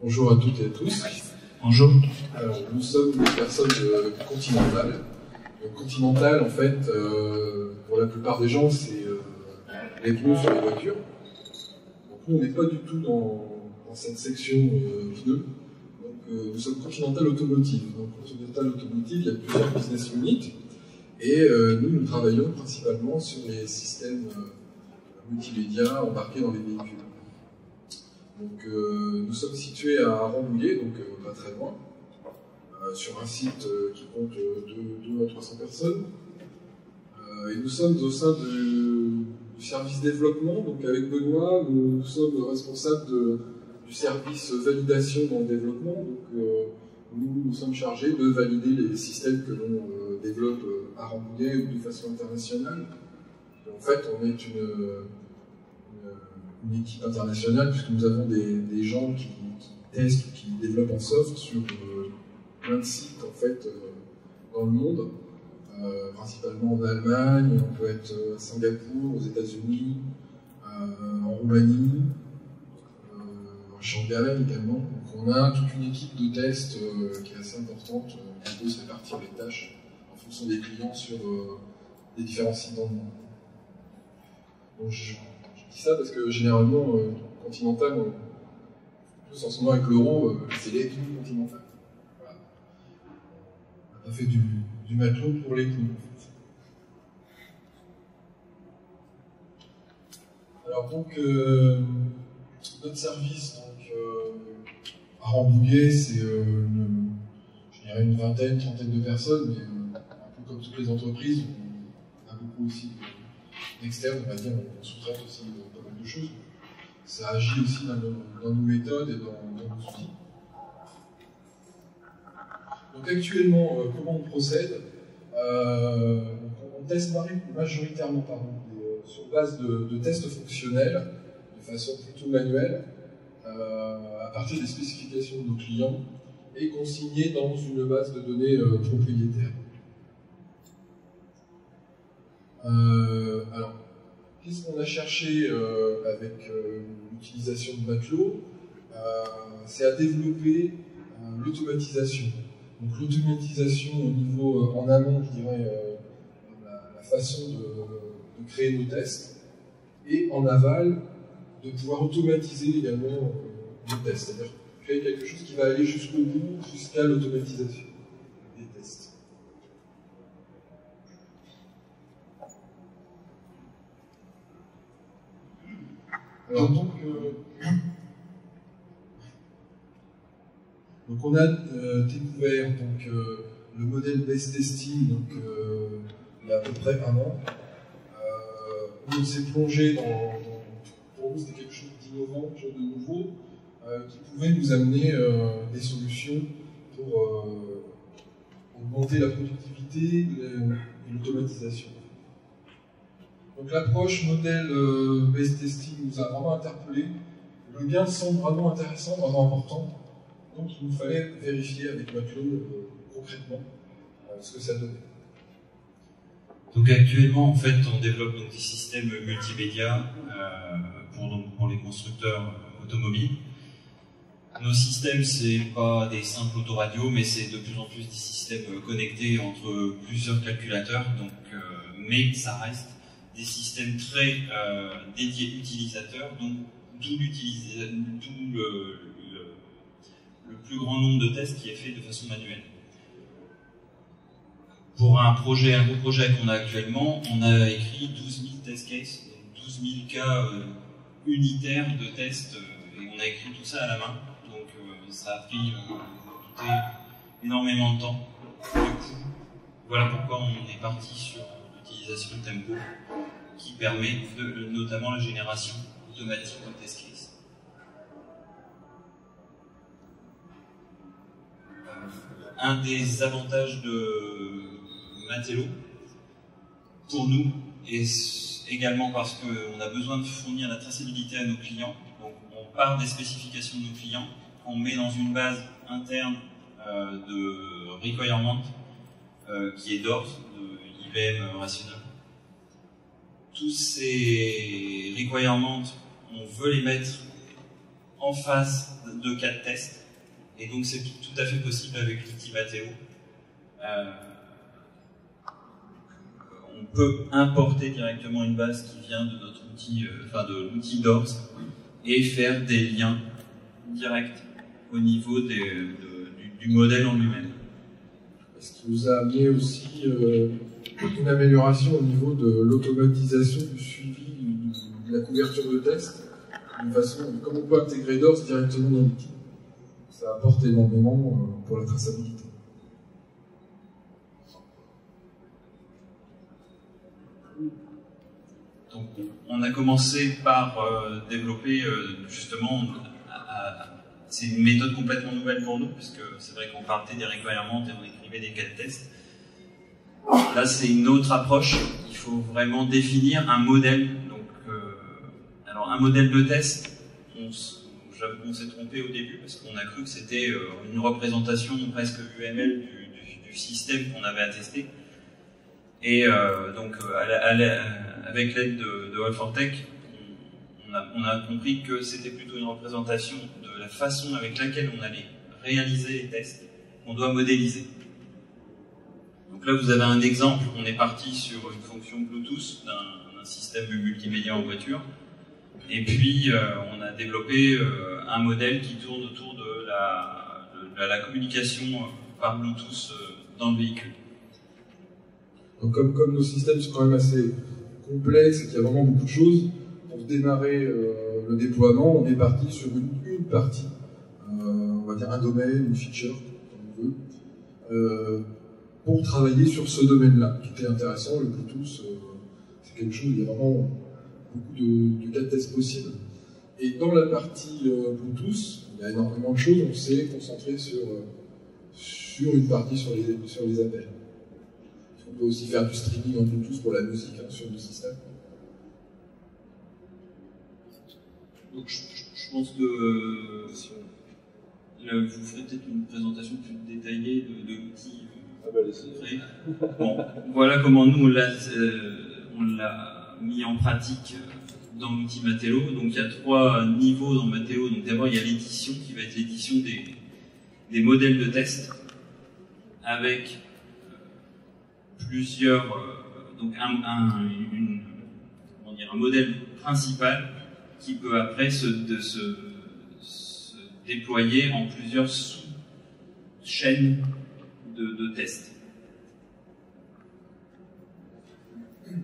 Bonjour à toutes et à tous. Bonjour. Alors, nous sommes des personnes de Continental. Donc, Continental, en fait, pour la plupart des gens, c'est les pneus sur les voitures. Donc, nous, on n'est pas du tout dans cette section pneus. Donc, nous sommes Continental Automotive. Donc, Continental Automotive, il y a plusieurs business units. Et nous travaillons principalement sur les systèmes multimédia embarqués dans les véhicules. Donc, nous sommes situés à Rambouillet, donc pas très loin, sur un site qui compte 200 à 300 personnes. Et nous sommes au sein du service développement, donc avec Benoît, nous sommes responsables du service validation dans le développement. Donc, nous sommes chargés de valider les systèmes que l'on développe à Rambouillet ou de façon internationale. Et en fait, on est une équipe internationale puisque nous avons des gens qui testent ou qui développent en soft sur plein de sites en fait, dans le monde, principalement en Allemagne, on peut être à Singapour, aux États-Unis, en Roumanie, à Shanghai également. Donc on a toute une équipe de tests qui est assez importante, on peut se répartir les tâches en fonction des clients sur les différents sites dans le monde. Donc, je dis ça parce que généralement, Continental, plus en ce moment avec l'euro, c'est les pneus Continental. Voilà. On a fait du matelot pour les pneus. Alors donc, notre service donc, à Rambouillet, c'est je dirais une vingtaine, trentaine de personnes, mais un peu comme toutes les entreprises, on a beaucoup aussi d'externes, on va dire, on sous-traite aussi pas mal de choses. Ça agit aussi dans nos méthodes et dans nos outils. Donc actuellement, comment on procède? On teste majoritairement sur base de tests fonctionnels, de façon plutôt manuelle, à partir des spécifications de nos clients et consignés dans une base de données propriétaire. Alors, qu'est-ce qu'on a cherché avec l'utilisation de matelot? C'est à développer l'automatisation. Donc l'automatisation au niveau en amont, je dirais, la façon de créer nos tests, et en aval, de pouvoir automatiser également nos tests, c'est-à-dire créer quelque chose qui va aller jusqu'au bout, jusqu'à l'automatisation des tests. Alors donc on a découvert donc, le modèle base testing donc, il y a à peu près un an. On s'est plongé pour nous c'était quelque chose d'innovant, quelque chose de nouveau, qui pouvait nous amener des solutions pour augmenter la productivité et l'automatisation. Donc l'approche modèle base testing nous a vraiment interpellés. Le gain semble vraiment intéressant, vraiment important. Donc il nous fallait vérifier avec matelot concrètement ce que ça donnait. Donc actuellement, en fait, on développe donc des systèmes multimédia pour les constructeurs automobiles. Nos systèmes, c'est pas des simples autoradios, mais c'est de plus en plus des systèmes connectés entre plusieurs calculateurs. Donc, mais ça reste des systèmes très dédiés utilisateurs, donc d'où le plus grand nombre de tests qui est fait de façon manuelle. Pour un gros projet qu'on a actuellement, on a écrit 12 000 test cases, donc 12 000 cas unitaires de tests, et on a écrit tout ça à la main. Donc ça a pris énormément de temps. Du coup, voilà pourquoi on est parti sur l'utilisation de Tempo, qui permet notamment la génération automatique de test cases. Un des avantages de Matelot, pour nous, et également parce qu'on a besoin de fournir la traçabilité à nos clients, donc on part des spécifications de nos clients, on met dans une base interne de requirement qui est DORS, de IBM Rational. Tous ces requirements, on veut les mettre en face de cas de test. Et donc c'est tout à fait possible avec l'outil Mateo. On peut importer directement une base qui vient de notre outil, de l'outil DORS, et faire des liens directs au niveau du modèle en lui-même. Ce qui nous a amené aussi une amélioration au niveau de l'automatisation du suivi de la couverture de test, d'une façon comme on peut intégrer DORS directement dans l'outil. Ça apporte énormément pour la traçabilité. Donc, on a commencé par développer justement, c'est une méthode complètement nouvelle pour nous, puisque c'est vrai qu'on partait des requirements et on écrivait des cas de test. Là, c'est une autre approche. Il faut vraiment définir un modèle. Donc, alors, un modèle de test, j'avoue qu'on s'est trompé au début, parce qu'on a cru que c'était une représentation presque UML du système qu'on avait à tester. Et donc, avec l'aide de All4Tech, on a compris que c'était plutôt une représentation de la façon avec laquelle on allait réaliser les tests qu'on doit modéliser. Donc là, vous avez un exemple. On est parti sur une fonction Bluetooth d'un système multimédia en voiture. Et puis, on a développé un modèle qui tourne autour de la communication par Bluetooth dans le véhicule. Donc, comme nos systèmes sont quand même assez complexes et qu'il y a vraiment beaucoup de choses, pour démarrer le déploiement, on est parti sur une partie, on va dire un domaine, une feature, comme on veut, pour travailler sur ce domaine-là, qui était intéressant. Le Bluetooth, c'est quelque chose, il y a vraiment beaucoup de cas de tests possibles. Et dans la partie Bluetooth, il y a énormément de choses, on s'est concentré sur une partie sur les appels. On peut aussi faire du streaming en Bluetooth pour la musique sur le système. Donc je pense que vous ferez peut-être une présentation plus détaillée de l'outil. Bon, voilà comment nous on l'a mis en pratique dans l'outil Mateo. Donc il y a 3 niveaux dans Mateo. Donc d'abord il y a l'édition qui va être l'édition des modèles de test avec plusieurs, donc un modèle principal qui peut après se déployer en plusieurs sous-chaînes de tests.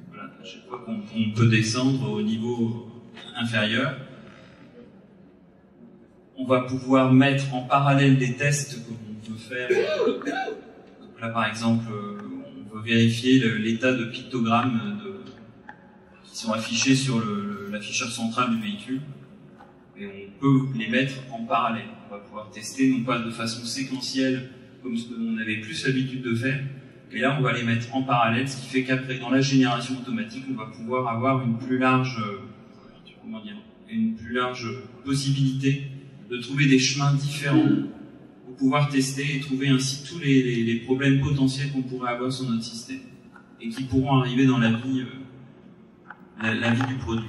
Voilà, à chaque fois qu'on peut descendre au niveau inférieur, on va pouvoir mettre en parallèle des tests que l'on veut faire. Donc là, par exemple, on veut vérifier l'état de pictogrammes qui sont affichés sur l'afficheur central du véhicule. Et on peut les mettre en parallèle. On va pouvoir tester, non pas de façon séquentielle, comme ce que l'on avait plus l'habitude de faire, mais là, on va les mettre en parallèle, ce qui fait qu'après, dans la génération automatique, on va pouvoir avoir une plus large possibilité de trouver des chemins différents pour pouvoir tester et trouver ainsi tous les problèmes potentiels qu'on pourrait avoir sur notre système et qui pourront arriver dans la vie du produit.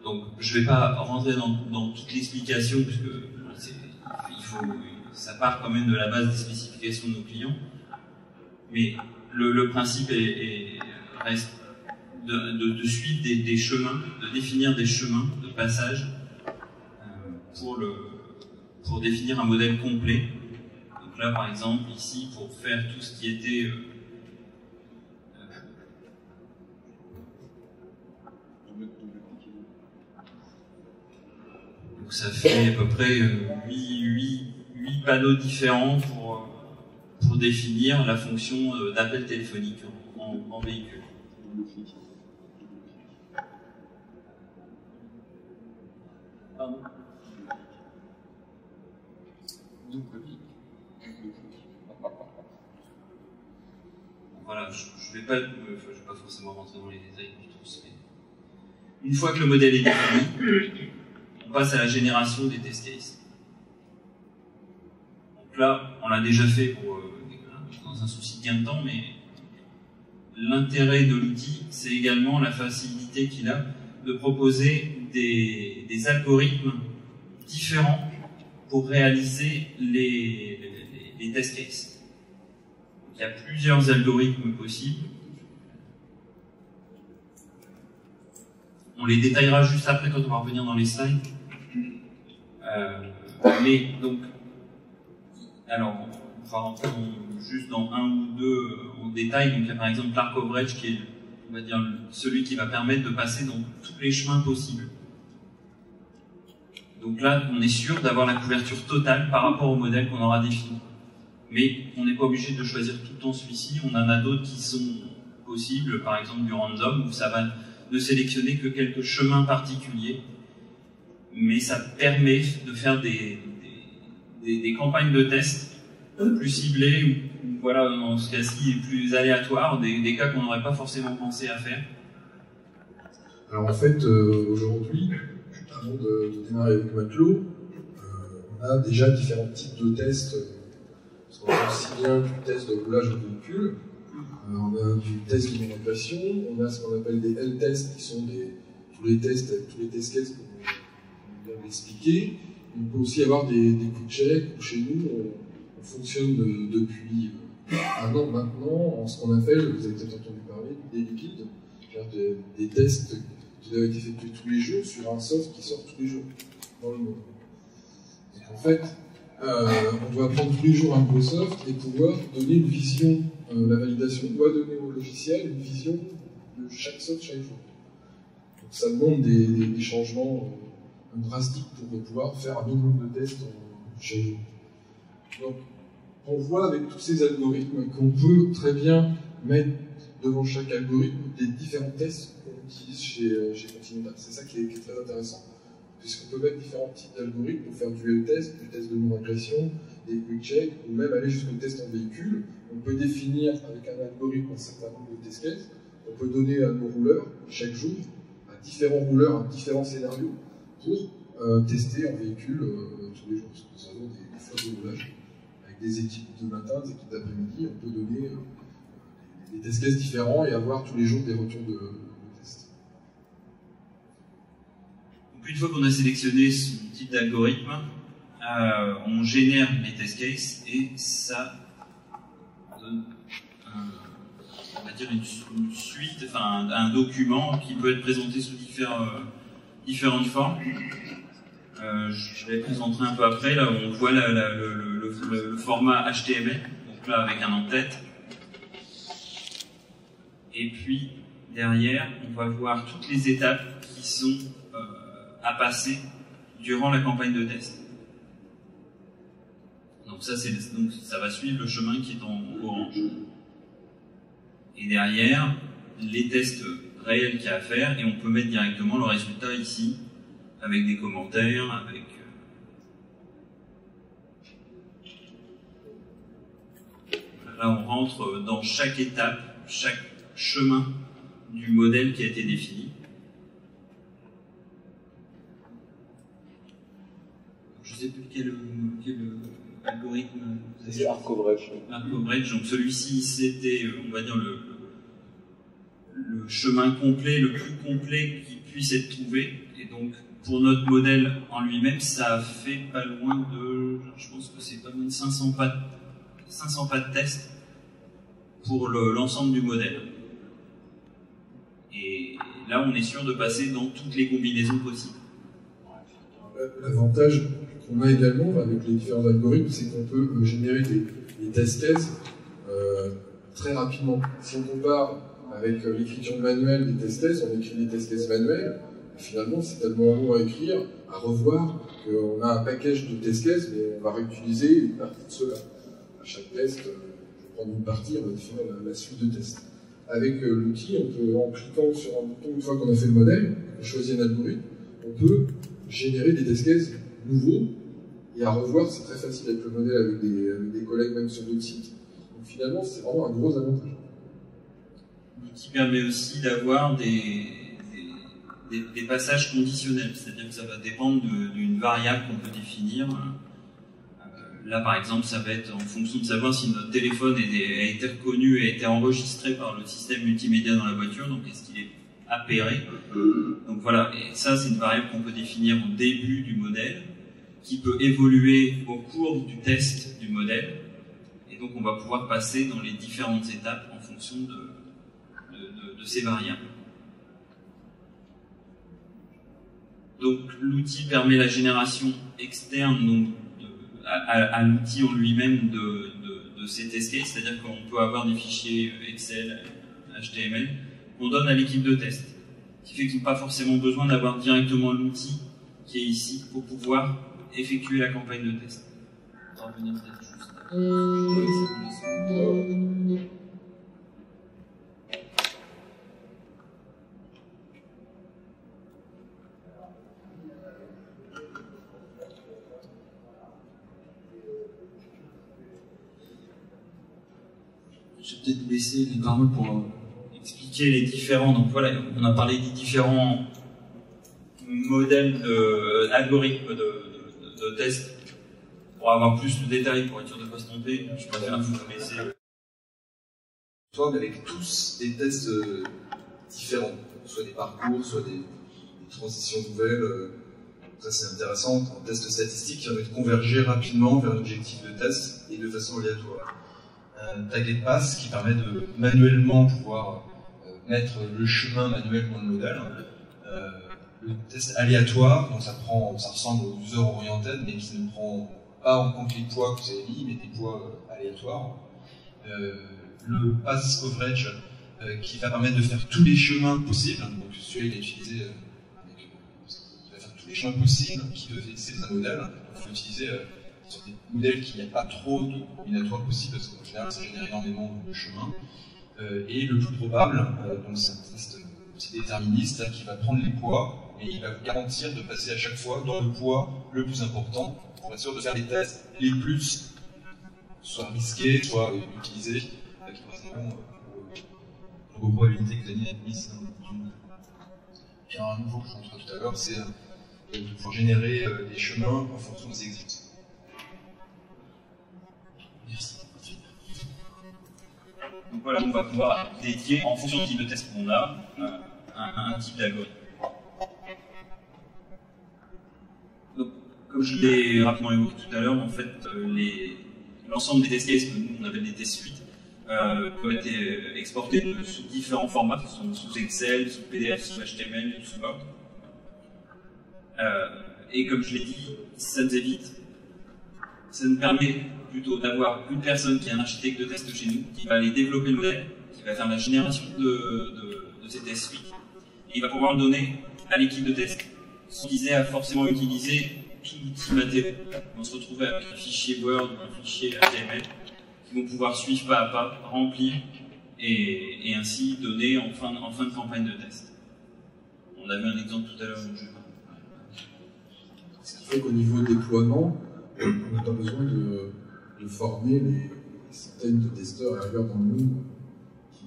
Donc, je ne vais pas rentrer dans toute l'explication puisque ça part quand même de la base des spécifications de nos clients, mais le principe reste de suivre des chemins, de définir des chemins de passage pour définir un modèle complet. Donc là, par exemple, ici, pour faire tout ce qui était donc ça fait à peu près 8 panneaux différents pour définir la fonction d'appel téléphonique en véhicule. Pardon. Voilà, je ne vais pas forcément rentrer dans les détails du tout, mais une fois que le modèle est défini, on passe à la génération des test cases. Donc là, on l'a déjà fait dans un souci de gain de temps, mais l'intérêt de l'outil, c'est également la facilité qu'il a de proposer des algorithmes différents pour réaliser les test cases. Il y a plusieurs algorithmes possibles. On les détaillera juste après quand on va revenir dans les slides. Mais donc, alors, on va rentrer juste dans un ou deux en détail. Donc, il y a par exemple l'Arc of Bridge qui est, on va dire, celui qui va permettre de passer dans tous les chemins possibles. Donc là, on est sûr d'avoir la couverture totale par rapport au modèle qu'on aura défini. Mais on n'est pas obligé de choisir tout le temps celui-ci. On en a d'autres qui sont possibles, par exemple du random, où ça va ne sélectionner que quelques chemins particuliers. Mais ça permet de faire des campagnes de tests plus ciblées, ou voilà, dans ce cas-ci, plus aléatoires, des cas qu'on n'aurait pas forcément pensé à faire. Alors en fait, aujourd'hui, avant de démarrer avec Matelot, on a déjà différents types de tests. On a aussi bien du test de roulage au véhicule, on a du test d'immigration, on a ce qu'on appelle des L-tests qui sont tous les test cases qu'on vient d'expliquer. On peut aussi avoir des quick checks où chez nous on fonctionne depuis un an maintenant en ce qu'on appelle, vous avez peut-être entendu parler, des liquides, c'est-à-dire des tests qui doivent être effectués tous les jours sur un soft qui sort tous les jours dans le monde. Donc en fait, on doit prendre tous les jours un gros soft et pouvoir donner une vision. La validation doit donner au logiciel une vision de chaque soft chaque jour. Donc ça demande des changements drastiques pour pouvoir faire un minimum de tests chaque jour. Donc on voit avec tous ces algorithmes qu'on peut très bien mettre devant chaque algorithme des différents tests qu'on utilise chez Continental. C'est ça qui est très intéressant. Puisqu'on peut mettre différents types d'algorithmes pour faire du L-test, du test de non-régression, des quick checks, ou même aller jusqu'au test en véhicule. On peut définir avec un algorithme un certain nombre de test cases. On peut donner à nos rouleurs, chaque jour, à différents rouleurs, à différents scénarios, pour tester en véhicule tous les jours. Parce que nous avons des flottes de roulage avec des équipes de matin, des équipes d'après-midi. On peut donner des test cases différents et avoir tous les jours des retours de tests. Une fois qu'on a sélectionné ce type d'algorithme, on génère les test cases et ça donne on va dire une suite, enfin un document qui peut être présenté sous différentes formes. Je vais présenter un peu après. Là, on voit le format HTML, donc là avec un en-tête. Et puis derrière, on va voir toutes les étapes qui sont à passer durant la campagne de test. Donc ça va suivre le chemin qui est en orange. Et derrière, les tests réels qu'il y a à faire, et on peut mettre directement le résultat ici, avec des commentaires, avec... Là, on rentre dans chaque étape, chaque chemin du modèle qui a été défini. Je ne sais plus quel algorithme. C'est Arc of Bridge. Arc of Bridge, donc celui-ci, c'était, on va dire, le chemin complet, le plus complet qui puisse être trouvé. Et donc, pour notre modèle en lui-même, ça fait pas loin de, je pense que c'est pas loin de 500 pas de test pour l'ensemble du modèle. Et là, on est sûr de passer dans toutes les combinaisons possibles. L'avantage qu'on a également avec les différents algorithmes, c'est qu'on peut générer des test cases très rapidement. Si on compare avec l'écriture manuelle des test cases, on écrit des test cases manuels, et finalement c'est tellement long à écrire, à revoir, qu'on a un package de test cases, mais on va réutiliser une partie de cela. À chaque test, je vais prendre une partie, on va faire la suite de tests. Avec l'outil, on peut, en cliquant sur un bouton, une fois qu'on a fait le modèle, on choisit un algorithme, on peut générer des test cases nouveaux, et à revoir, c'est très facile avec le modèle, avec des collègues même sur d'autres sites. Donc finalement, c'est vraiment un gros avantage. Qui permet aussi d'avoir des passages conditionnels, c'est-à-dire que ça va dépendre d'une variable qu'on peut définir. Là, par exemple, ça va être en fonction de savoir si notre téléphone a été reconnu et a été enregistré par le système multimédia dans la voiture, donc est-ce qu'il est apéré. Donc voilà, et ça c'est une variable qu'on peut définir au début du modèle, qui peut évoluer au cours du test du modèle, et donc on va pouvoir passer dans les différentes étapes en fonction de ces variables. Donc l'outil permet la génération externe donc, à l'outil en lui-même de ces test cases, c'est-à-dire qu'on peut avoir des fichiers Excel, HTML, qu'on donne à l'équipe de test, ce qui fait qu'ils n'ont pas forcément besoin d'avoir directement l'outil qui est ici pour pouvoir effectuer la campagne de test. On va revenir peut-être juste. Je vais peut-être vous laisser les paroles pour expliquer les différents. Donc voilà, on a parlé des différents modèles d'algorithmes de test. Pour avoir plus de détails, pour être sûr de ne pas se tromper, je préfère vous laisser. Avec tous des tests différents, soit des parcours, soit des transitions nouvelles. Ça c'est intéressant. En test statistique, qui permet de converger rapidement vers un objectif de test et de façon aléatoire. Un target path qui permet de manuellement pouvoir mettre le chemin manuel dans le modèle. Le test aléatoire, donc ça ressemble au user oriented, mais qui ne prend pas en compte les poids que vous avez mis, mais des poids aléatoires. Le path coverage qui va permettre de faire tous les chemins possibles, donc celui-là il est utilisé qui va faire tous les chemins possibles qui peuvent exister dans un modèle. Il faut l'utiliser sur des modèles qui n'y a pas trop de combinatoires possibles, parce qu'en général ça génère énormément de chemins. Et le plus probable, donc c'est un test déterministe là, qui va prendre les poids et il va vous garantir de passer à chaque fois dans le poids le plus important pour être sûr de faire les tests les plus soit risqués, soit utilisés, qui correspondront aux probabilités que vous avez mises dans une. Puis un nouveau que je vous montrerai tout à l'heure, c'est de pouvoir générer des chemins en fonction des exits. Merci. Donc voilà, on va pouvoir dédier, en fonction du type de test qu'on a, un type d'algorithme. Donc, comme je l'ai rapidement évoqué tout à l'heure, en fait, l'ensemble des test cases que nous on appelle des test suites peuvent être exportés sous différents formats, qui sont sous Excel, sous PDF, sous HTML, sous Word. Et comme je l'ai dit, ça nous évite, ça nous permet plutôt d'avoir une personne qui est un architecte de test chez nous, qui va aller développer le modèle, qui va faire la génération de ces tests suites, et il va pouvoir le donner à l'équipe de test, sans qu'ils aient à forcément utiliser tout l'outil matériel. On va se retrouver avec un fichier Word ou un fichier HTML, qui vont pouvoir suivre pas à pas, remplir, et ainsi donner en fin de campagne de test. On avait un exemple tout à l'heure où je... Ce qui fait qu'au niveau déploiement, on n'a pas besoin de former les centaines de testeurs à rigueur dans le monde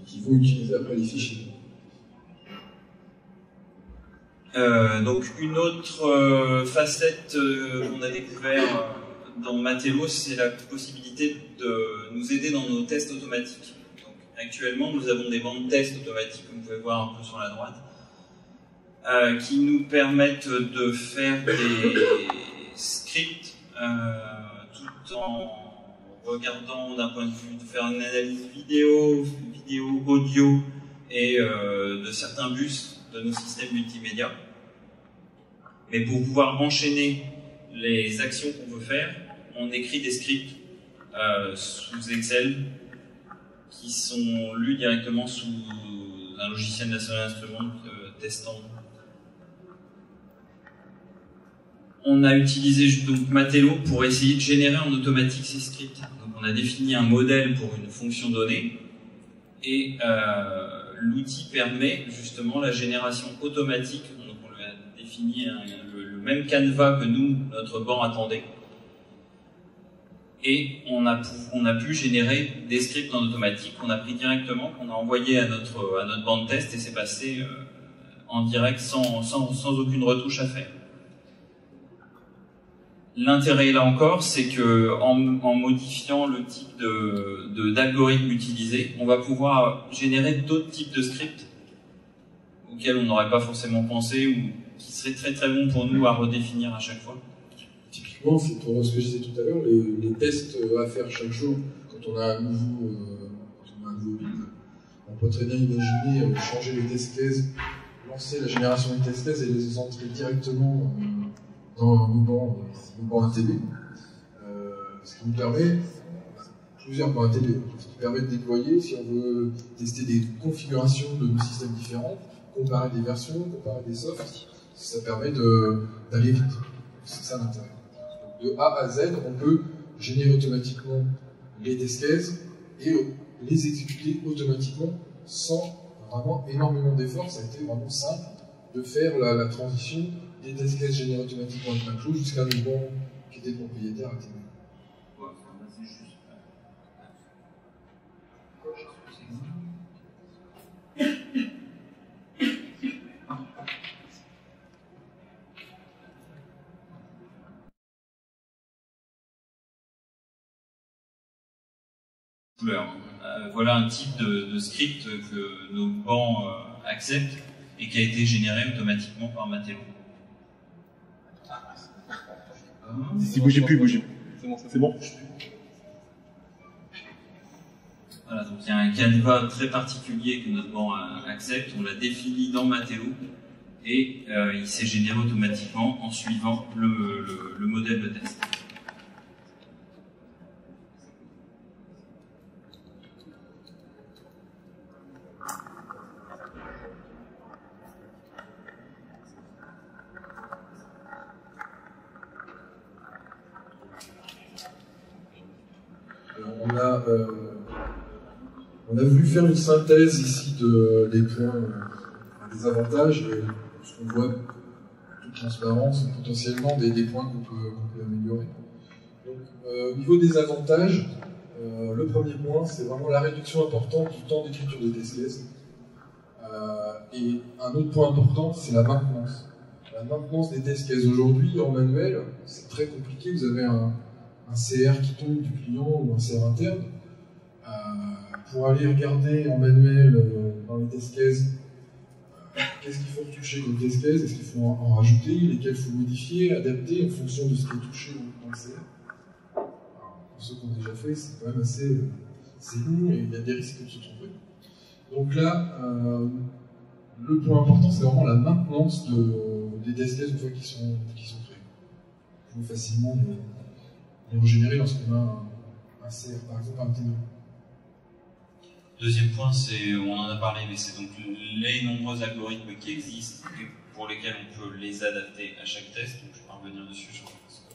qui vont utiliser après les fichiers. Donc une autre facette qu'on a découvert dans Matelo, c'est la possibilité de nous aider dans nos tests automatiques. Donc, actuellement, nous avons des bancs de tests automatiques, comme vous pouvez voir un peu sur la droite, qui nous permettent de faire des scripts tout en regardant d'un point de vue, de faire une analyse vidéo, audio et de certains bus de nos systèmes multimédia. Mais pour pouvoir enchaîner les actions qu'on veut faire, on écrit des scripts sous Excel qui sont lus directement sous un logiciel National Instruments testant. On a utilisé donc Matelo pour essayer de générer en automatique ces scripts. Donc on a défini un modèle pour une fonction donnée et l'outil permet justement la génération automatique. Donc on lui a défini le même canevas que nous, notre banc attendait. Et on a pu générer des scripts en automatique qu'on a pris directement, qu'on a envoyé à notre banc de test et c'est passé en direct sans aucune retouche à faire. L'intérêt là encore, c'est que en modifiant le type d'algorithme utilisé, on va pouvoir générer d'autres types de scripts auxquels on n'aurait pas forcément pensé ou qui seraient très très bons pour nous à redéfinir à chaque fois? Typiquement, c'est pour ce que je disais tout à l'heure, les tests à faire chaque jour quand on a un nouveau build. On peut très bien imaginer changer les test cases, lancer la génération des test cases et les entrer directement dans nos bancs ATB. Ce qui nous permet, plusieurs bancs ATB, ce qui permet de déployer, si on veut tester des configurations de nos systèmes différents, comparer des versions, comparer des softs, ça permet d'aller vite. C'est ça l'intérêt. De A à Z, on peut générer automatiquement les test cases et les exécuter automatiquement sans vraiment énormément d'efforts. Ça a été vraiment simple de faire la transition des test cases générés automatiquement avec Maclou jusqu'à nos bancs qui étaient propriétaires ATB. Voilà un type de script que nos bancs acceptent et qui a été généré automatiquement par Matelo. Si bougez plus, bougez plus. C'est bon. Voilà, donc il y a un canevas très particulier que notre banc accepte, on l'a défini dans Matelo et il s'est généré automatiquement en suivant le modèle de test. On a voulu faire une synthèse ici des points, des avantages, et ce qu'on voit toute transparence, potentiellement des points qu'on peut améliorer. Donc, au niveau des avantages, le premier point, c'est vraiment la réduction importante du temps d'écriture de test cases. Et un autre point important, c'est la maintenance. La maintenance des test cases aujourd'hui, en manuel, c'est très compliqué. Vous avez un CR qui tombe du client ou un CR interne. Pour aller regarder en manuel dans les test cases, qu'est-ce qu'il faut retoucher comme test case, est-ce qu'il faut en rajouter, lesquels il faut modifier, adapter en fonction de ce qui est touché dans le CR. Pour ceux qui ont déjà fait, c'est quand même assez long et il y a des risques de se tromper. Donc là, le point important, c'est vraiment la maintenance des test cases une fois qu'ils sont créés. On peut facilement les régénérer lorsqu'on a un CR, par exemple un T2. Deuxième point, on en a parlé, mais c'est donc les nombreux algorithmes qui existent et pour lesquels on peut les adapter à chaque test. Donc je vais revenir dessus, je pense.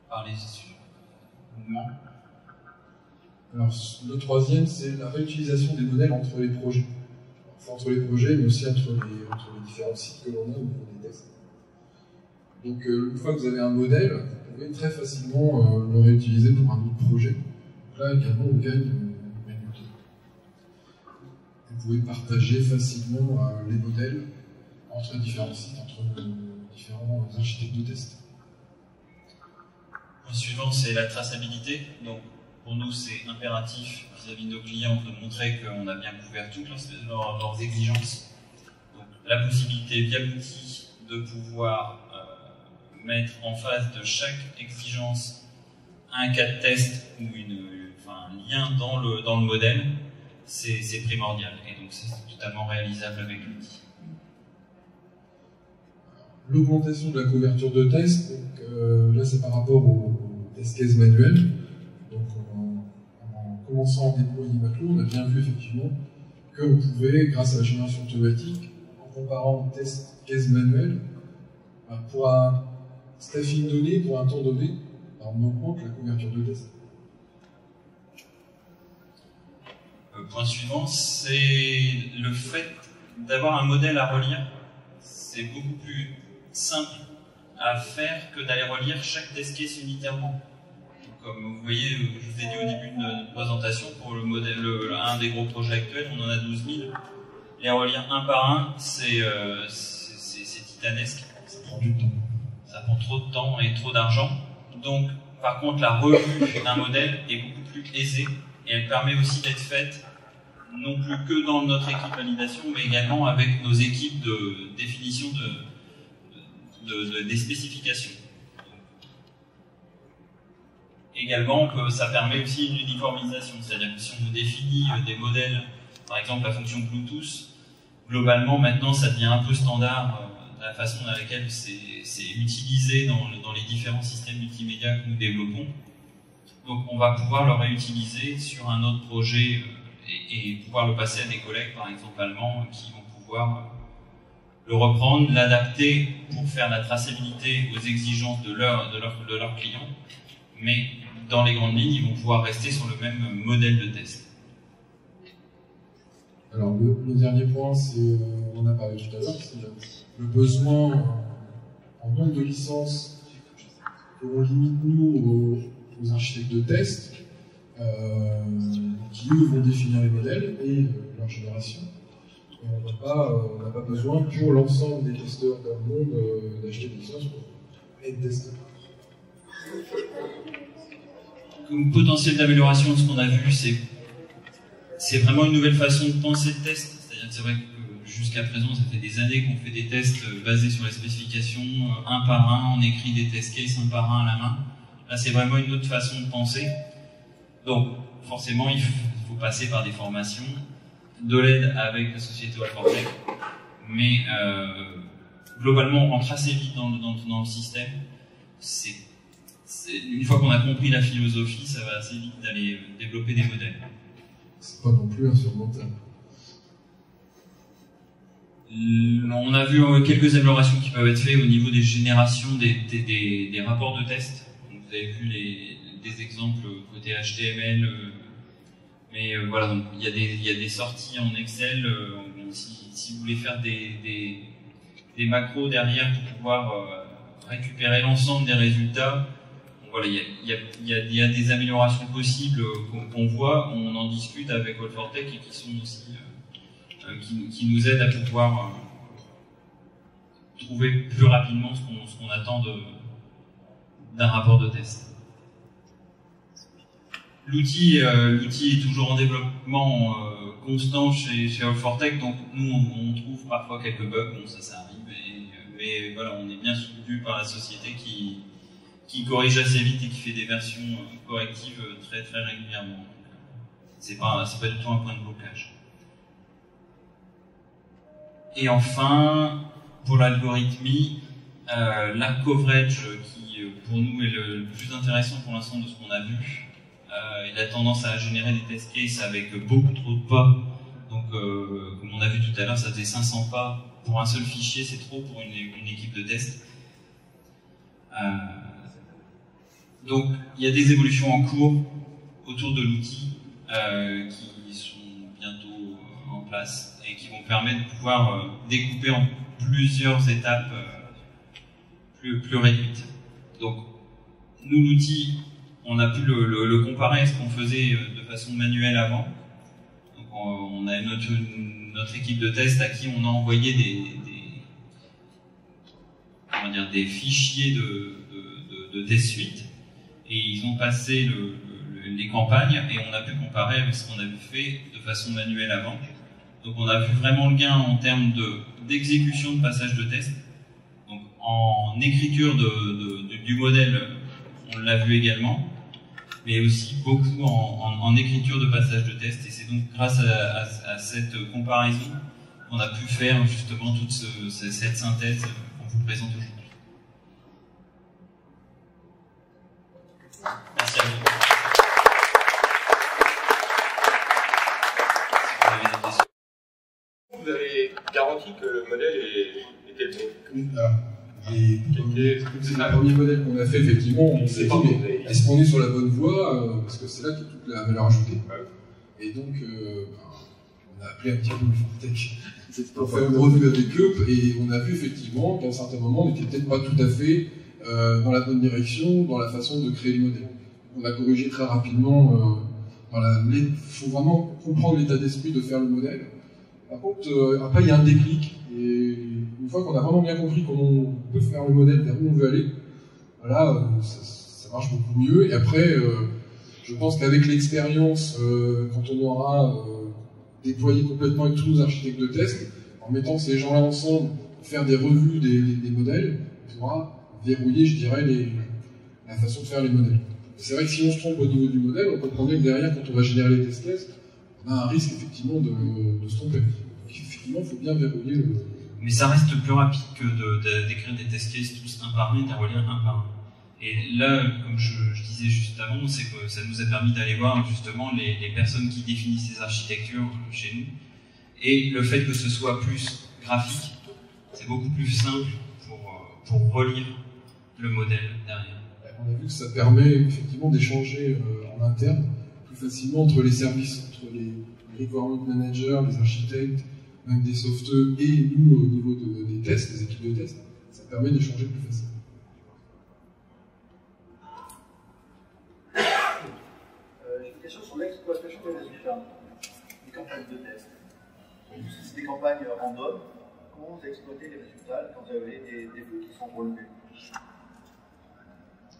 Parler dessus. Alors, le troisième, c'est la réutilisation des modèles entre les projets. Enfin, entre les projets, mais aussi entre les différents sites que l'on a au niveau des tests. Donc, une fois que vous avez un modèle, vous pouvez très facilement le réutiliser pour un autre projet. Donc là, également, on gagne du temps. Vous pouvez partager facilement les modèles entre différents sites, entre différents architectes de test. Le suivant, c'est la traçabilité. Donc, pour nous, c'est impératif vis-à-vis de nos clients de montrer qu'on a bien couvert toutes leurs exigences. Donc, la possibilité via l'outil de pouvoir mettre en face de chaque exigence un cas de test ou un lien dans le modèle, c'est primordial. Et donc, c'est totalement réalisable avec l'outil. L'augmentation de la couverture de test, donc, là c'est par rapport aux test cases manuels. Donc en commençant à déployer Maclou, on a bien vu effectivement que vous pouvez, grâce à la génération automatique, en comparant test cases manuels, pour un staffing donné, pour un temps donné, on augmente la couverture de test. Point suivant, c'est le fait d'avoir un modèle à relire. C'est beaucoup plus simple à faire que d'aller relire chaque test case unitairement. Donc, comme vous voyez, je vous ai dit au début de notre présentation, pour le modèle, un des gros projets actuels, on en a 12 000. Les relire un par un, c'est titanesque. Ça prend du temps. Ça prend trop de temps et trop d'argent. Donc, par contre, la revue d'un modèle est beaucoup plus aisée et elle permet aussi d'être faite non plus que dans notre équipe validation, mais également avec nos équipes de définition des spécifications. Également, ça permet aussi une uniformisation, c'est-à-dire que si on définit des modèles, par exemple la fonction Bluetooth, globalement maintenant ça devient un peu standard la façon dans laquelle c'est utilisé dans les différents systèmes multimédia que nous développons. Donc on va pouvoir le réutiliser sur un autre projet et pouvoir le passer à des collègues, par exemple allemands, qui vont pouvoir le reprendre, l'adapter pour faire la traçabilité aux exigences de leurs clients, mais dans les grandes lignes, ils vont pouvoir rester sur le même modèle de test. Alors le dernier point, c'est, on en a parlé tout à l'heure, c'est le besoin en nombre de licences qu'on limite nous aux architectes de test, qui eux vont définir les modèles et leur génération. Et on n'a pas besoin pour l'ensemble des testeurs dans le monde d'acheter des licences pour être testés. Comme potentiel d'amélioration de ce qu'on a vu, c'est vraiment une nouvelle façon de penser le test. C'est-à-dire que c'est vrai que jusqu'à présent, ça fait des années qu'on fait des tests basés sur les spécifications, un par un, on écrit des test cases un par un à la main. Là, c'est vraiment une autre façon de penser. Donc, forcément, il faut passer par des formations, de l'aide avec la société Allfortech, mais globalement, on rentre assez vite dans le système. Une fois qu'on a compris la philosophie, ça va assez vite d'aller développer des modèles. C'est pas non plus insurmontable. On a vu quelques améliorations qui peuvent être faites au niveau des générations des rapports de test. Donc, vous avez vu des exemples côté HTML, mais voilà, donc il y a des sorties en Excel. Si vous voulez faire des macros derrière pour pouvoir récupérer l'ensemble des résultats, voilà, il y a des améliorations possibles qu'on voit, on en discute avec Allfortech et qui sont aussi qui nous aident à pouvoir trouver plus rapidement ce qu'on attend d'un rapport de test. L'outil est toujours en développement constant chez Allfortech, donc nous on trouve parfois quelques bugs, bon ça arrive, mais voilà, on est bien soutenu par la société qui corrige assez vite et qui fait des versions correctives très très régulièrement. C'est pas du tout un point de blocage. Et enfin, pour l'algorithmie, la coverage qui pour nous est le plus intéressant pour l'instant de ce qu'on a vu. Il a tendance à générer des test cases avec beaucoup trop de pas. Donc, comme on a vu tout à l'heure, ça faisait 500 pas pour un seul fichier, c'est trop pour une équipe de test. Donc, il y a des évolutions en cours autour de l'outil qui sont bientôt en place et qui vont permettre de pouvoir découper en plusieurs étapes plus réduites. Donc, nous, l'outil, on a pu le comparer à ce qu'on faisait de façon manuelle avant. Donc, on a notre équipe de test à qui on a envoyé des fichiers de test suite. Et ils ont passé les campagnes et on a pu comparer avec ce qu'on avait fait de façon manuelle avant. Donc on a vu vraiment le gain en termes d'exécution de passage de test. Donc en écriture du modèle, on l'a vu également, mais aussi beaucoup en écriture de passage de test. Et c'est donc grâce à cette comparaison qu'on a pu faire justement toute cette synthèse qu'on vous présente aujourd'hui. Merci à vous. Vous avez garanti que le modèle était le bon. C'est le premier modèle qu'on a fait, effectivement, on s'est dit, mais est-ce qu'on est sur la bonne voie, parce que c'est là qu'il y a toute la valeur ajoutée. Et donc, on a appelé un petit peu Allfortech pour faire une revue avec eux, et on a vu effectivement qu'à un certain moment, on n'était peut-être pas tout à fait dans la bonne direction, dans la façon de créer le modèle. On a corrigé très rapidement. Il faut vraiment comprendre l'état d'esprit de faire le modèle. Par contre, après, il y a un déclic. Et une fois qu'on a vraiment bien compris comment on peut faire le modèle, vers où on veut aller, voilà, ça marche beaucoup mieux. Et après, je pense qu'avec l'expérience, quand on aura déployer complètement avec tous nos architectes de test, en mettant ces gens-là ensemble pour faire des revues des modèles, on pourra verrouiller, je dirais, la façon de faire les modèles. C'est vrai que si on se trompe au niveau du modèle, on comprend bien que derrière, quand on va générer les test cases, on a un risque effectivement de se tromper. Donc effectivement, il faut bien verrouiller le... Mais ça reste plus rapide que d'écrire des test cases tous un par un et de les relire un par un. Et là, comme je disais juste avant, c'est que ça nous a permis d'aller voir justement les personnes qui définissent ces architectures chez nous. Et le fait que ce soit plus graphique, c'est beaucoup plus simple pour relire le modèle derrière. On a vu que ça permet effectivement d'échanger en interne plus facilement entre les services, entre les requirement managers, les architectes, même des softeux et nous au niveau des tests, des équipes de tests. Ça permet d'échanger plus facilement. J'ai une question sur l'exploitation des résultats, des campagnes de test. C'est des campagnes random. Comment vous exploitez les résultats quand vous avez des défauts qui sont relevés?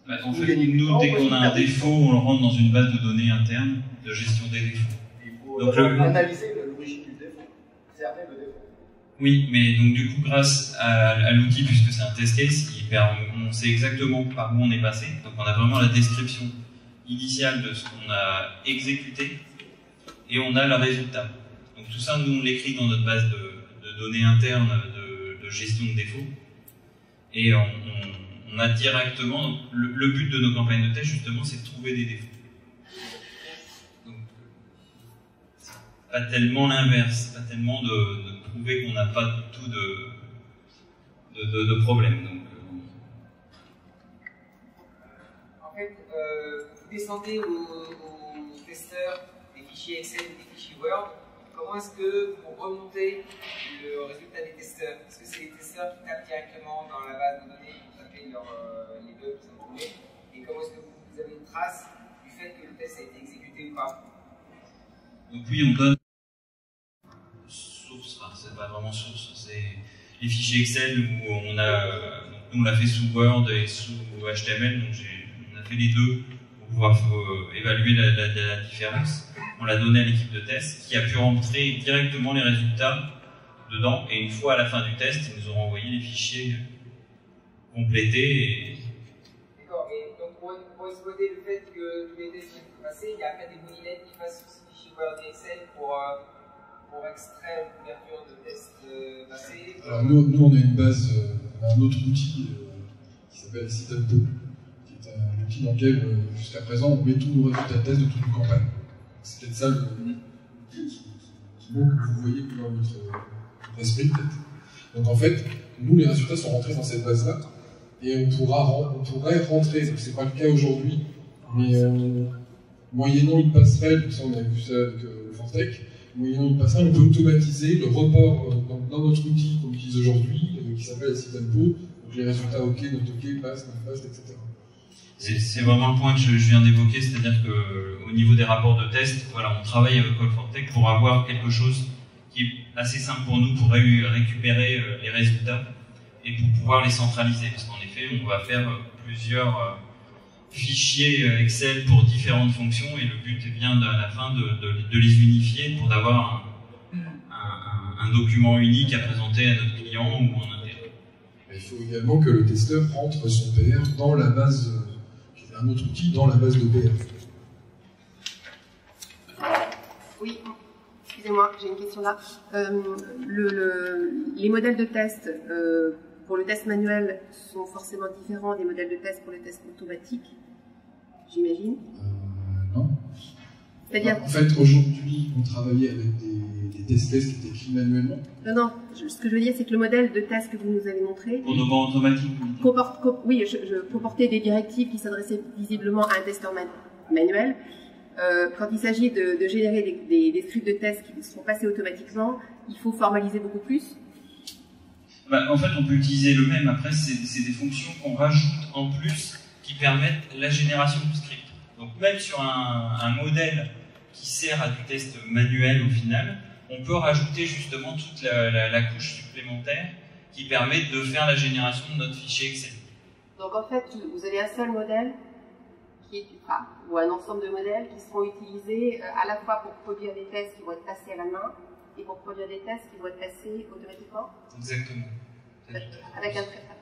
Bah, en fait, nous, dès qu'on a un défaut, on le rentre dans une base de données interne de gestion des défauts. Il faut donc, analyser l'origine du défaut, cerner le défaut. Oui, mais donc du coup, grâce à l'outil, puisque c'est un test case, on sait exactement par où on est passé. Donc on a vraiment la description initiale de ce qu'on a exécuté et on a le résultat. Donc tout ça, nous, on l'écrit dans notre base de données interne de gestion de défauts. Et on a directement... Donc, le but de nos campagnes de test, justement, c'est de trouver des défauts. Donc, c'est pas tellement l'inverse, pas tellement de prouver qu'on n'a pas du tout de problème. Donc, En fait, vous descendez aux testeurs des fichiers Excel et des fichiers Word. Comment est-ce que vous remontez le résultat des testeurs? Est-ce que c'est les testeurs qui tapent directement dans la base de données pour taper les bugs qu'ils ont trouvés? Et comment est-ce que vous avez une trace du fait que le test a été exécuté ou pas? Donc oui, on donne source, enfin c'est pas vraiment source, c'est les fichiers Excel où on l'a fait sous Word et sous HTML, donc on a fait les deux pour pouvoir évaluer la différence. On l'a donné à l'équipe de test qui a pu rentrer directement les résultats dedans et une fois à la fin du test, ils nous ont envoyé les fichiers complétés. D'accord, et donc pour exploiter le fait que tous les tests sont passés, il y a après des moulinettes qui passent sur ces fichiers Word et Excel pour extraire une couverture de tests passés. Alors nous on a une base, on a un autre outil qui s'appelle Citempo, qui est un outil dans lequel jusqu'à présent on met tous nos résultats de test de toutes nos campagnes. C'est peut-être ça le mot que vous voyez dans notre esprit peut-être. Donc en fait, nous les résultats sont rentrés dans cette base-là et on pourrait rentrer, c'est pas le cas aujourd'hui, mais moyennant une passerelle, ça on a vu ça avec Fortech, moyennant une passerelle, on peut automatiser le report dans notre outil qu'on utilise aujourd'hui, qui s'appelle Citempo, donc les résultats OK, not OK, pass, not pass, etc. C'est vraiment le point que je viens d'évoquer, c'est-à-dire qu'au niveau des rapports de test, voilà, on travaille avec Call4Tech pour avoir quelque chose qui est assez simple pour nous, pour récupérer les résultats et pour pouvoir les centraliser. Parce qu'en effet, on va faire plusieurs fichiers Excel pour différentes fonctions et le but est bien à la fin de les unifier pour avoir un document unique à présenter à notre client ou en interne. Il faut également que le testeur rentre son PR dans la base, un autre outil dans la base de PR. Oui, excusez-moi, j'ai une question là. Les modèles de test pour le test manuel sont forcément différents des modèles de test pour les tests automatiques, j'imagine. Non. C'est-à-dire... En fait, aujourd'hui, on travaillait avec des test cases qui étaient écrits manuellement. Non, ce que je veux dire, c'est que le modèle de test que vous nous avez montré... Pour nos bancs automatiques, comportait des directives qui s'adressaient visiblement à un testeur manuel. Quand il s'agit de générer des scripts de test qui seront passés automatiquement, il faut formaliser beaucoup plus. Bah, en fait, on peut utiliser le même. Après, c'est des fonctions qu'on rajoute en plus qui permettent la génération du script. Donc même sur un modèle qui sert à du test manuel au final, on peut rajouter justement toute la couche supplémentaire qui permet de faire la génération de notre fichier Excel. Donc en fait, vous avez un seul modèle ou un ensemble de modèles qui seront utilisés à la fois pour produire des tests qui vont être passés à la main et pour produire des tests qui vont être passés automatiquement. Exactement. Avec un traitement.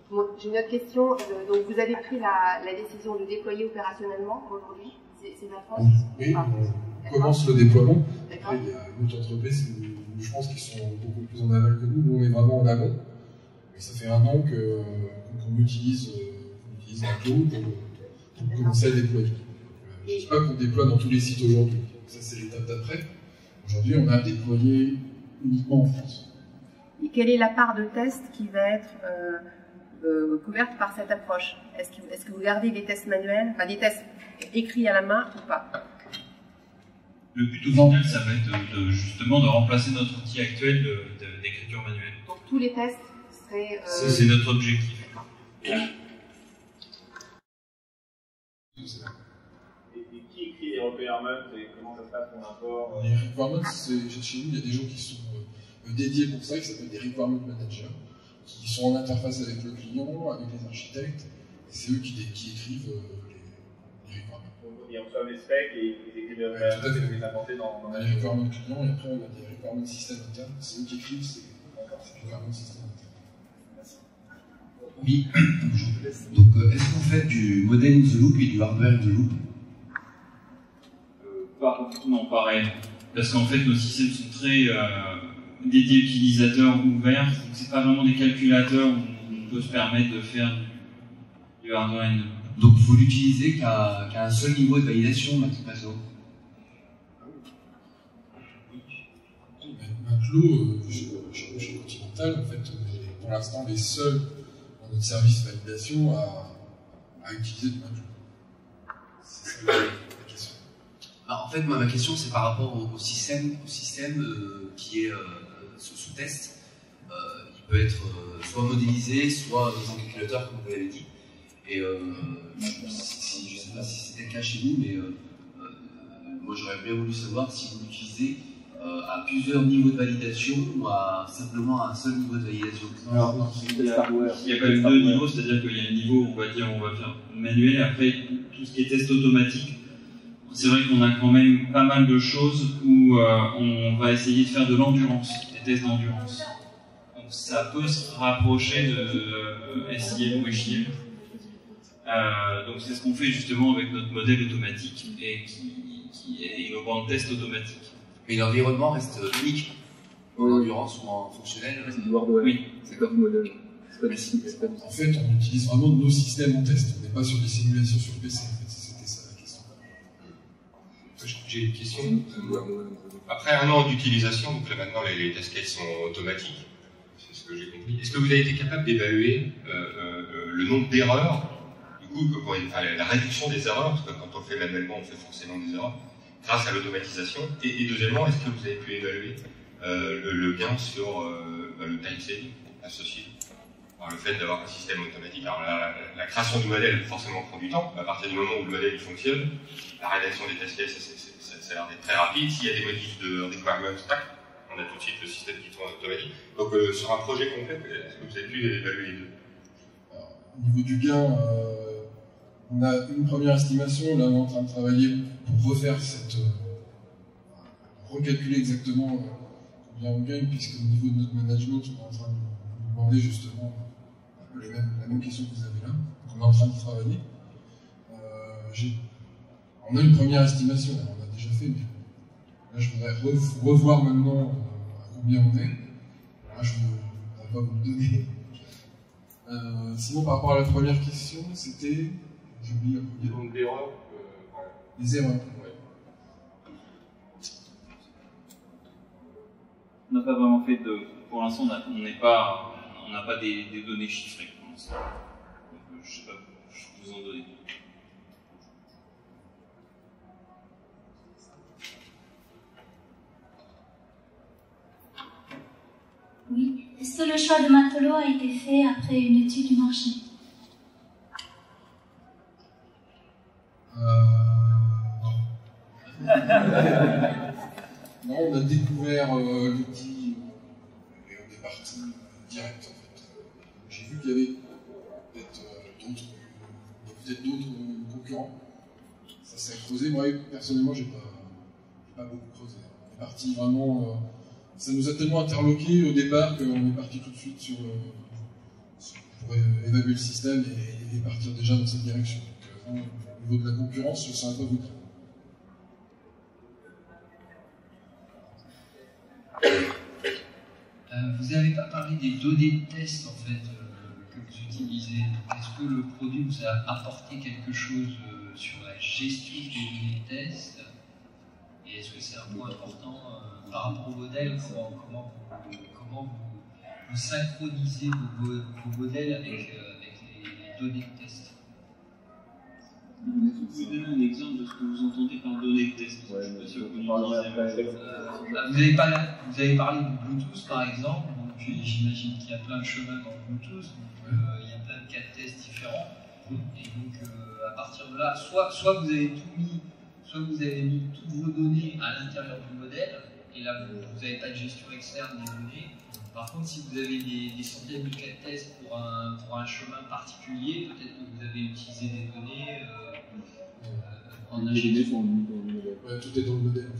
Bon, j'ai une autre question. Donc, vous avez pris la décision de déployer opérationnellement aujourd'hui ces approches? Oui, on commence le déploiement. Après, il y a une autre entreprise, je pense, qui sont beaucoup plus en aval que nous. Nous, on est vraiment en amont. Et ça fait 1 an qu'on utilise un cloud pour commencer à déployer. Je ne dis pas qu'on déploie dans tous les sites aujourd'hui. Ça, c'est l'étape d'après. Aujourd'hui, on a déployé uniquement en France. Et quelle est la part de tests qui va être couverte par cette approche? Est-ce que vous gardez des tests manuels, enfin des tests écrits à la main ou pas? Le but au final, ça va être justement de remplacer notre outil actuel d'écriture manuelle. Donc tous les tests seraient... C'est notre objectif. Et qui écrit les requirements et comment ça se passe pour l'import? Les requirements, chez nous, il y a des gens qui sont dédiés pour ça, qui s'appellent des requirement managers, qui sont en interface avec le client, avec les architectes, et c'est eux qui écrivent les requirements. Ils reçoivent les specs et ils écrivent les requirements, tout à fait. les implanter dans On a les requirements clients et après on a des requirements système interne, c'est eux qui écrivent ces requirements système interne. Oui, donc est-ce que vous faites du modèle in the loop et du hardware in the loop? Non, pareil. Parce qu'en fait, nos systèmes sont très dédiés utilisateurs ouverts. Donc, c'est pas vraiment des calculateurs où on peut se permettre de faire du hardware in the loop. Donc vous l'utilisez qu'à un seul niveau de validation, Matipaso? Matelot, chez Continental, en fait, on est pour l'instant les seuls dans notre service validation à utiliser du Matelot. C'est ça la question. En fait, moi, ma question, c'est par rapport au système qui est sous test. Il peut être soit modélisé, soit dans un calculateur, comme vous l'avez dit. Et je ne sais pas si c'était le cas chez vous, mais moi, j'aurais bien voulu savoir si vous l'utilisez à plusieurs niveaux de validation ou simplement à un seul niveau de validation. Alors, il y a quand même 2 niveaux, c'est-à-dire qu'il y a un niveau, on va faire manuel, après tout ce qui est test automatique. C'est vrai qu'on a quand même pas mal de choses où on va essayer de faire de l'endurance, des tests d'endurance. Donc ça peut se rapprocher de SIM ou HIM. Donc c'est ce qu'on fait justement avec notre modèle automatique et qui est innovant en test automatique. Mais l'environnement reste unique en endurance ou en fonctionnel? C'est du hardware. Oui. C'est comme du modèle. C'est pas du SIM. En fait, on utilise vraiment nos systèmes en test. On n'est pas sur des simulations sur PC. En fait, c'était ça la question. J'ai une question. Après 1 an d'utilisation, donc là maintenant les test cases sont automatiques, c'est ce que j'ai compris. Est-ce que vous avez été capable d'évaluer le nombre d'erreurs, du coup, la réduction des erreurs, parce que quand on le fait manuellement, on fait forcément des erreurs, grâce à l'automatisation, et deuxièmement, est-ce que vous avez pu évaluer le gain sur le time saving associé par le fait d'avoir un système automatique? Alors la création du modèle forcément prend du temps, à partir du moment où le modèle il fonctionne, la rédaction des test cases, ça a l'air d'être très rapide. S'il y a des modifs de requirements, on a tout de suite le système qui tourne automatique. Donc sur un projet complet, est-ce que vous avez pu évaluer les deux? Au niveau du gain, on a une première estimation, là on est en train de travailler pour refaire recalculer exactement combien on gagne, puisqu'au niveau de notre management, on est en train de nous demander justement un peu la même question que vous avez là. Donc on est en train de travailler. On a une première estimation, on l'a déjà fait, mais là je voudrais revoir maintenant à combien on est. Là je ne pourrais pas vous le donner. Sinon, par rapport à la première question, c'était. J'ai oublié la première. Donc d'erreurs. Les erreurs. Ouais. On n'a pas vraiment fait de. Pour l'instant, on n'a pas des données chiffrées pour l'instant. Donc, je ne sais pas, je vous en donner. Oui. Est-ce que le choix de Matelot a été fait après une étude du marché? Non, on a découvert l'outil et on est parti direct en fait. J'ai vu qu'il y avait peut-être d'autres peut-être d'autres concurrents. Ça s'est creusé. Moi, personnellement, j'ai pas beaucoup creusé. On est parti vraiment. Ça nous a tellement interloqué au départ qu'on est parti tout de suite pour évaluer le système et partir déjà dans cette direction. Donc, au niveau de la concurrence, je ne saurais pas vous dire. Vous n'avez pas parlé des données de test en fait que vous utilisez. Est-ce que le produit vous a apporté quelque chose sur la gestion des données de test? Et est-ce que c'est un point important par rapport au modèle? Comment vous synchronisez vos modèles avec les données de test? Vous pouvez donner un exemple de ce que vous entendez par données de test? Je suis pas sûr que vous vous avez parlé de Bluetooth par exemple, donc j'imagine qu'il y a plein de chemins dans le Bluetooth, donc il y a plein de cas de tests différents, et donc à partir de là, soit vous avez tout mis, soit vous avez mis toutes vos données à l'intérieur du modèle, et là vous n'avez pas de gestion externe des données. Par contre, si vous avez des centaines de cas de tests pour un chemin particulier, peut-être que vous avez utilisé des données en injection. Ouais, tout est dans le modèle.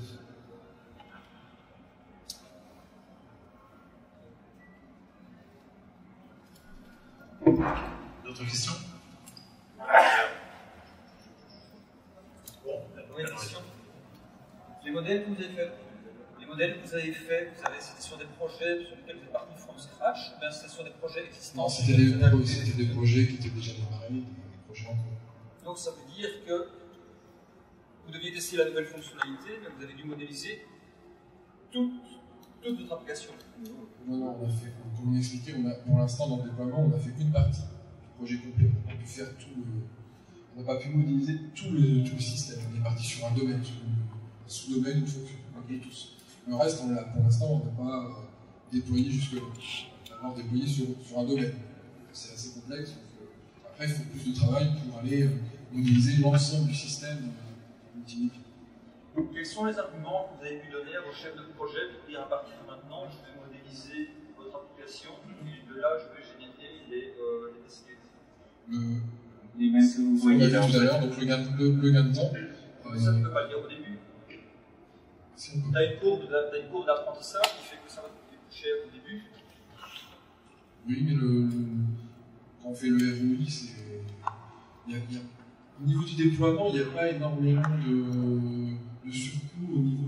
D'autres questions? Bon, la première question. Les modèles que vous avez faits, c'était sur des projets sur lesquels vous êtes parti from scratch, ou bien c'était sur des projets existants? Non, c'était des projets qui étaient déjà démarrés, des projets en cours. Donc ça veut dire que vous deviez tester la nouvelle fonctionnalité, mais vous avez dû modéliser toute votre application. Non, on a fait, comme on a expliqué, pour l'instant dans le déploiement, on a fait une partie du projet complet. On n'a pas pu faire on n'a pas pu modéliser tout le système. On est parti sur un domaine, sur un sous-domaine, une fonction, un peu tous. Le reste, pour l'instant, on n'a pas déployé jusque-là. On va déployé sur un domaine. C'est assez complexe. Donc, après, il faut plus de travail pour aller modéliser l'ensemble du système multimédia. Quels sont les arguments que vous avez pu donner à vos chefs de projet pour dire à partir de maintenant, je vais modéliser votre application et de là, je vais générer les test cases? Les mêmes que vous voyez là tout à l'heure, donc le gain de temps. Mais ça, tu ne peux pas le dire au début. Tu as une courbe d'apprentissage qui fait que ça va coûter plus cher au début. Oui, mais quand on fait le ROI, au niveau du déploiement, il n'y a pas énormément de surcoût au niveau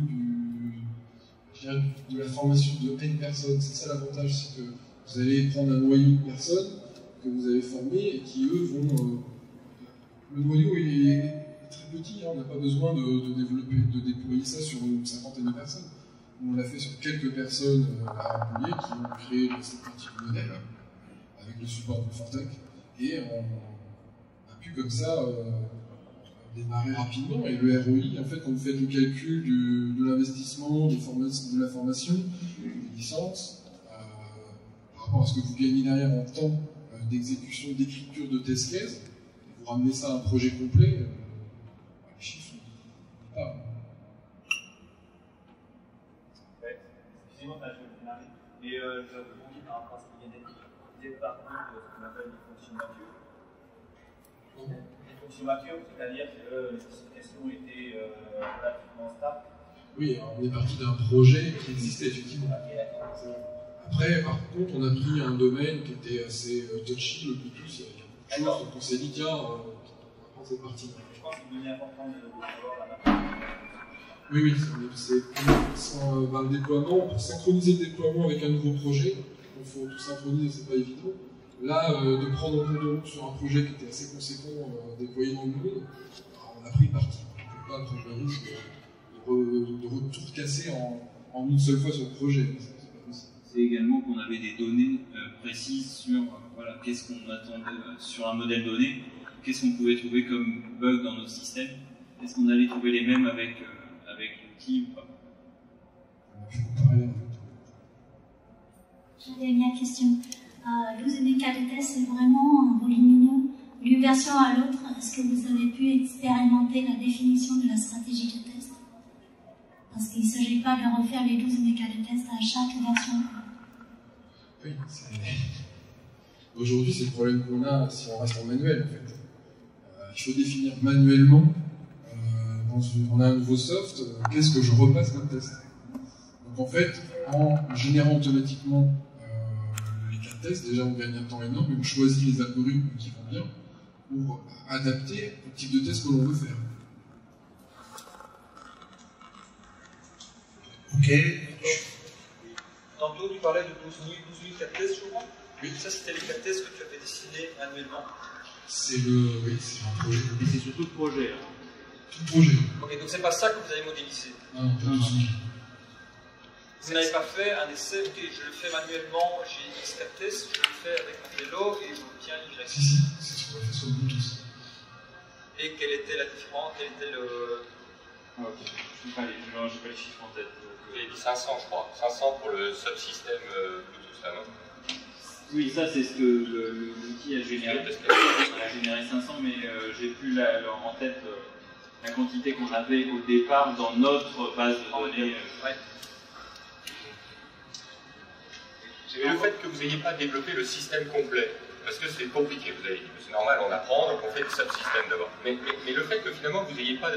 de la formation de N personnes. C'est ça l'avantage, c'est que vous allez prendre un noyau de personnes que vous avez formé et qui, eux, vont... le noyau est très petit, hein, on n'a pas besoin de déployer ça sur une cinquantaine de personnes. On l'a fait sur quelques personnes à Rambouillet qui ont créé cette partie du modèle avec le support de Fortec et on a pu comme ça démarrer rapidement. Et le ROI, en fait, quand vous faites le calcul de l'investissement, de la formation, des licences, par rapport à ce que vous gagnez derrière en temps d'exécution, d'écriture de test case, vous ramenez ça à un projet complet, les chiffres ne pas. Excusez-moi, je vais démarrer. Mais je rebondis par rapport à ce qui vient d'être dit. Vous êtes parti de ce qu'on appelle des fonctions matures. Les fonctions matures, c'est-à-dire que les spécifications étaient relativement stables. Oui, on est parti d'un projet qui existait effectivement. Après, par contre, on a pris un domaine qui était assez touchy, le Bluetooth, il y a beaucoup de choses, donc on s'est dit, tiens, on va prendre cette partie. Je pense que c'est important de savoir là-bas. Oui, c'est le déploiement, pour synchroniser le déploiement avec un nouveau projet, il faut tout synchroniser, c'est pas évident. Là, de prendre en compte de route sur un projet qui était assez conséquent, déployé dans le monde, on a pris le parti. On ne peut pas prendre le risque de tout casser en une seule fois sur le projet. C'est également qu'on avait des données précises sur voilà, qu'est-ce qu'on attendait sur un modèle donné, qu'est-ce qu'on pouvait trouver comme bug dans notre système, est-ce qu'on allait trouver les mêmes avec l'outil ou pas. J'ai une dernière question. 12 cas de test, c'est vraiment volumineux. D'une version à l'autre, est-ce que vous avez pu expérimenter la définition de la stratégie de test? Parce qu'il ne s'agit pas de refaire les 12 cas de test à chaque version. Oui, aujourd'hui c'est le problème qu'on a si on reste en manuel en fait. il faut définir manuellement, on a un nouveau soft, qu'est-ce que je repasse comme test. Donc en fait, en générant automatiquement les cas de test, déjà on gagne un temps énorme, et on choisit les algorithmes qui vont bien pour adapter au type de test que l'on veut faire. Ok. Tantôt, tu parlais de 12 000 cas de tests, je crois. Oui. Ça, c'était les cas de tests que tu avais dessinés annuellement. C'est un projet. Et c'est surtout le projet. Hein. Tout le projet. Ok, donc c'est pas ça que vous avez modélisé. Non, pas du tout. Vous n'avez pas fait un essai, ok, je le fais manuellement, j'ai X cas de tests, je le fais avec un vélo et j'obtiens Y. Si, c'est ce qu'on a fait sur Bluetooth. Et quelle était la différence, quel était le... Ah, ok, je n'ai pas les chiffres en tête. Vous avez dit 500, je crois. 500 pour le subsystème Bluetooth, là, non? Oui, ça c'est ce que l'outil a généré. On a généré 500, mais j'ai plus en tête la quantité qu'on avait au départ dans notre base de données. Ouais. Et le fait que vous n'ayez pas développé le système complet, parce que c'est compliqué, vous avez dit, c'est normal, on apprend, donc on fait le subsystème d'abord. Mais le fait que finalement vous n'ayez pas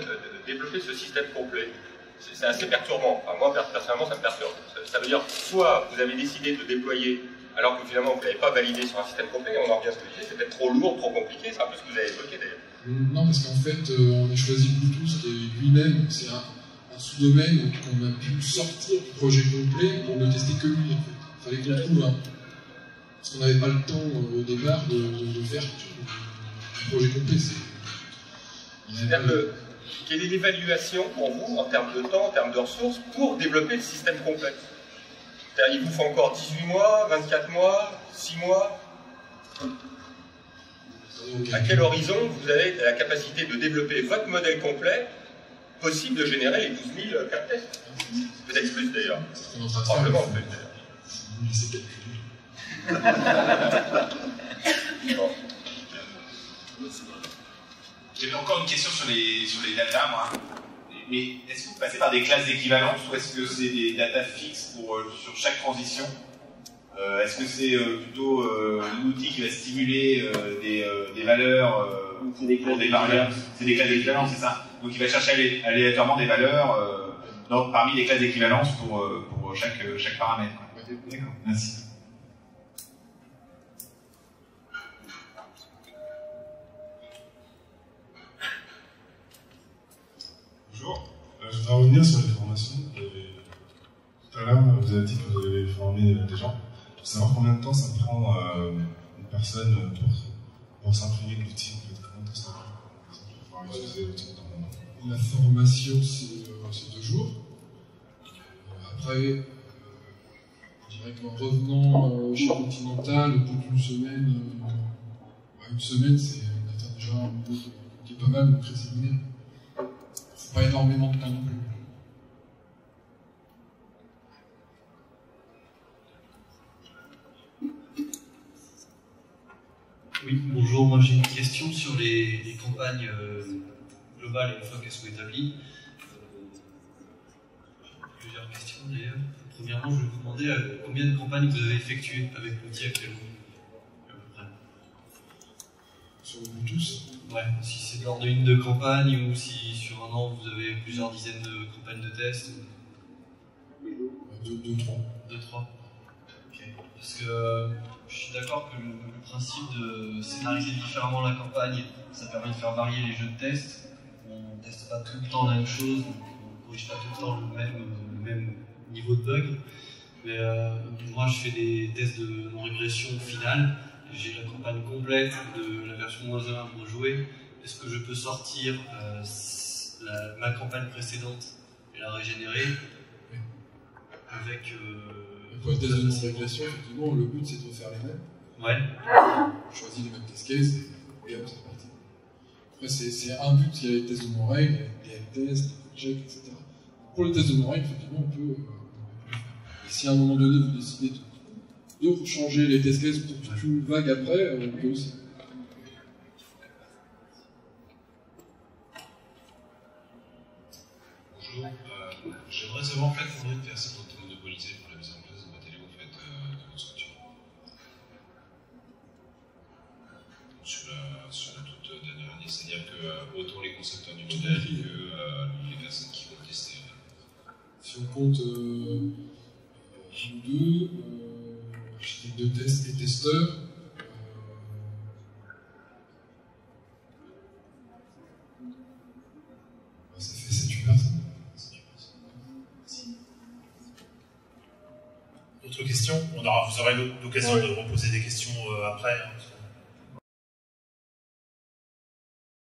développé ce système complet, c'est assez perturbant. Enfin, moi, personnellement, ça me perturbe. Ça veut dire, soit vous avez décidé de déployer, alors que finalement vous n'avez pas validé sur un système complet, on en revient à ce que je disais, c'est peut-être trop lourd, trop compliqué, c'est un peu ce que vous avez évoqué d'ailleurs. Non, parce qu'en fait, on a choisi Bluetooth qui est lui-même, c'est un sous-domaine qu'on a pu sortir du projet complet pour ne tester que lui, en fait. Il fallait qu'on trouve un. Parce qu'on n'avait pas le temps au départ de faire le projet complet. C'est-à-dire quelle est l'évaluation pour vous en termes de temps, en termes de ressources, pour développer le système complet? C'est-à-dire, il vous faut encore 18 mois, 24 mois, 6 mois? À quel horizon vous avez la capacité de développer votre modèle complet, possible de générer les 12 000 cas de test? Peut-être plus d'ailleurs. Probablement plus d'ailleurs. J'avais encore une question sur les datas, moi. Mais est-ce que vous passez par des classes d'équivalence ou est-ce que c'est des datas fixes sur chaque transition? Est-ce que c'est plutôt un outil qui va stimuler des valeurs c'est des classes d'équivalence? C'est des classes d'équivalence, c'est ça. Donc il va chercher aléatoirement des valeurs parmi les classes d'équivalence pour chaque paramètre. D'accord, merci. Bonjour, je voudrais revenir sur les formations. Tout à l'heure, vous avez dit que vous avez formé des gens. Pour savoir combien de temps ça prend une personne pour s'imprégner de l'outil, en fait, comment ça va pouvoir utiliser l'outil dans la formation, c'est 2 jours. Après, je dirais qu'en revenant chez Continental, au bout d'une semaine, une semaine, on atteint déjà un niveau qui est pas mal, très similaire. Pas énormément de temps non plus. Oui, bonjour, moi j'ai une question sur les campagnes globales une fois qu'elles sont établies. Plusieurs questions d'ailleurs. Premièrement, je vais vous demander combien de campagnes vous avez effectuées avec l'outil actuellement, à peu près. Sur Bluetooth? Ouais, si c'est de l'ordre de 1 campagne ou si sur un an vous avez plusieurs dizaines de campagnes de tests. 2-3. Ok. Parce que je suis d'accord que le principe de scénariser différemment la campagne, ça permet de faire varier les jeux de test. On ne teste pas tout le temps la même chose, on ne corrige pas tout le temps le même niveau de bug. Mais moi je fais des tests de non-régression finale. J'ai la campagne complète de la version -1 pour jouer. Est-ce que je peux sortir ma campagne précédente et la régénérer avec... Pour les tests de non-régression, effectivement, le but c'est de refaire les mêmes. Ouais. On choisit les mêmes test cases et hop, c'est parti. Après, c'est un but, il y a les tests de non-règles, les tests, les check, etc. Pour les tests de non-règles, effectivement, on peut le faire. Et si à un moment donné vous décidez de changer les test cases pour toute une vague après, on peut aussi. Bonjour, j'aimerais savoir en fait combien de personnes ont été monopolisées pour la mise en place de Mateleo en fait, de votre structure. Sur la toute dernière année, c'est-à-dire que autant les concepteurs du modèle que les personnes qui vont le tester. Si on compte nous deux, architecte de test et testeur, ça fait 7-8 personnes. Autre question? Vous aurez l'occasion de reposer des questions après. Hein.